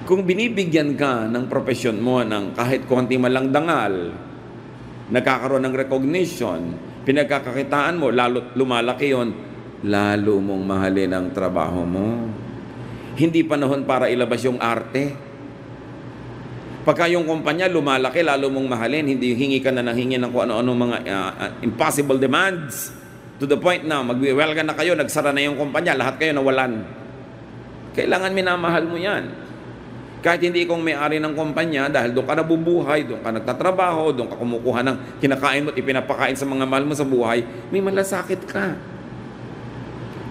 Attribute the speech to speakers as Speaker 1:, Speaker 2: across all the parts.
Speaker 1: Kung binibigyan ka ng profesyon mo ng kahit konti man lang dangal, nagkakaroon ng recognition, pinagkakakitaan mo, lalo lumalaki yon, lalo mong mahalin ang trabaho mo. Hindi panahon para ilabas yung arte. Pagka yung kumpanya lumalaki, lalo mong mahalin, hindi hingi ka na ng hingi ng kung ano-ano mga impossible demands. To the point na, mag-welcome na kayo, nagsara na yung kumpanya, lahat kayo nawalan. Kailangan minamahal mo yan. Kahit hindi ikong may-ari ng kumpanya, dahil doon ka nabubuhay, doon ka nagtatrabaho, doon ka kumukuha ng kinakain mo at ipinapakain sa mga mahal mo sa buhay, may malasakit ka.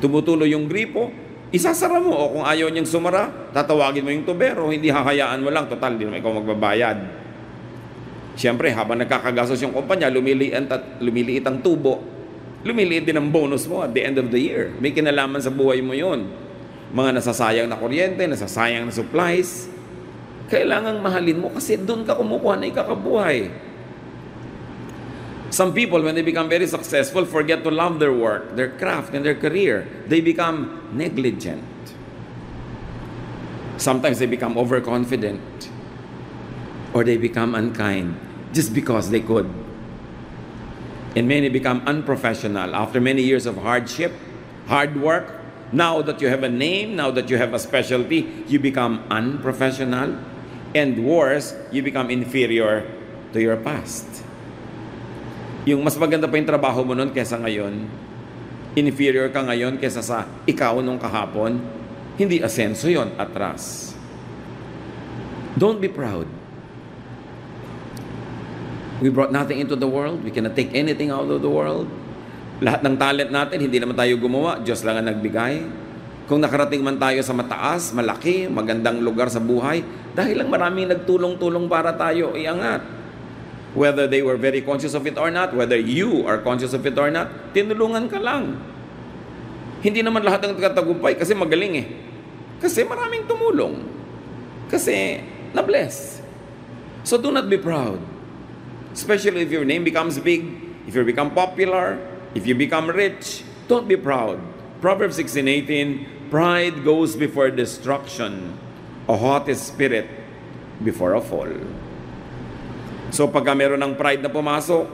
Speaker 1: Tumutuloy yung gripo, isasara mo. O kung ayaw niyang sumara, tatawagin mo yung tubero, hindi hahayaan mo lang, total, hindi naman ikaw magbabayad. Siyempre, habang nagkakagastos yung kumpanya, lumiliit ang tubo, lumiliit din ang bonus mo at the end of the year. May kinalaman sa buhay mo yun. Mga nasasayang na kuryente, nasasayang na supplies, kailangang mahalin mo kasi doon ka kumukuha na ikakabuhay. Some people, when they become very successful, forget to love their work, their craft, and their career. They become negligent. Sometimes they become overconfident. Or they become unkind just because they could. And many become unprofessional after many years of hardship, hard work. Now that you have a name, now that you have a specialty, you become unprofessional. And worse, you become inferior to your past. Yung mas maganda pa yung trabaho mo noon kesa ngayon, inferior ka ngayon kesa sa ikaw nung kahapon, hindi asenso yon, atras. Don't be proud. We brought nothing into the world. We cannot take anything out of the world. Lahat ng talent natin, hindi naman tayo gumawa. Diyos lang ang nagbigay. Kung nakarating man tayo sa mataas, malaki, magandang lugar sa buhay, dahil lang maraming nagtulong-tulong para tayo iangat. Whether they were very conscious of it or not, whether you are conscious of it or not, tinulungan ka lang. Hindi naman lahat ng katagumpay kasi magaling eh. Kasi maraming tumulong. Kasi na-bless. So do not be proud. Especially if your name becomes big, if you become popular, if you become rich, don't be proud. Proverbs 16:18, pride goes before destruction, a haughty spirit before a fall. So pagka meron ng pride na pumasok,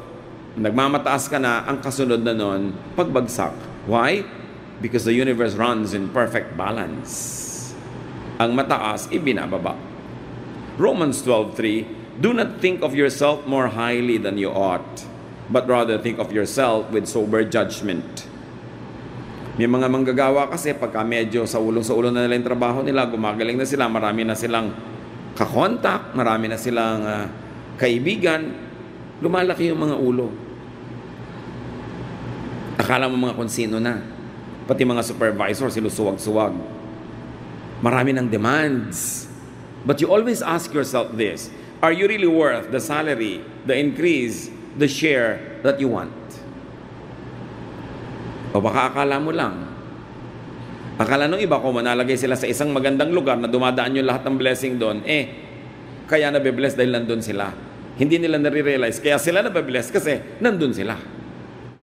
Speaker 1: nagmamataas ka na, ang kasunod na nun, pagbagsak. Why? Because the universe runs in perfect balance. Ang mataas, ibinababa. Romans 12:3, do not think of yourself more highly than you ought, but rather think of yourself with sober judgment. May mga manggagawa kasi pagka medyo sa ulo na nila yung trabaho nila, gumagaling na sila, marami na silang kakontak, marami na silang kaibigan, lumalaki yung mga ulo. Akala mo mga konsino na. Pati mga supervisor, silusuwag-suwag. Marami ng demands. But you always ask yourself this, are you really worth the salary, the increase, the share that you want? O baka akala mo lang. Akala nung iba ko manalagay sila sa isang magandang lugar na dumadaan yung lahat ng blessing doon, kaya nabe-bless dahil nandun sila. Hindi nila nare-realize, kaya sila nabe-bless kasi nandun sila.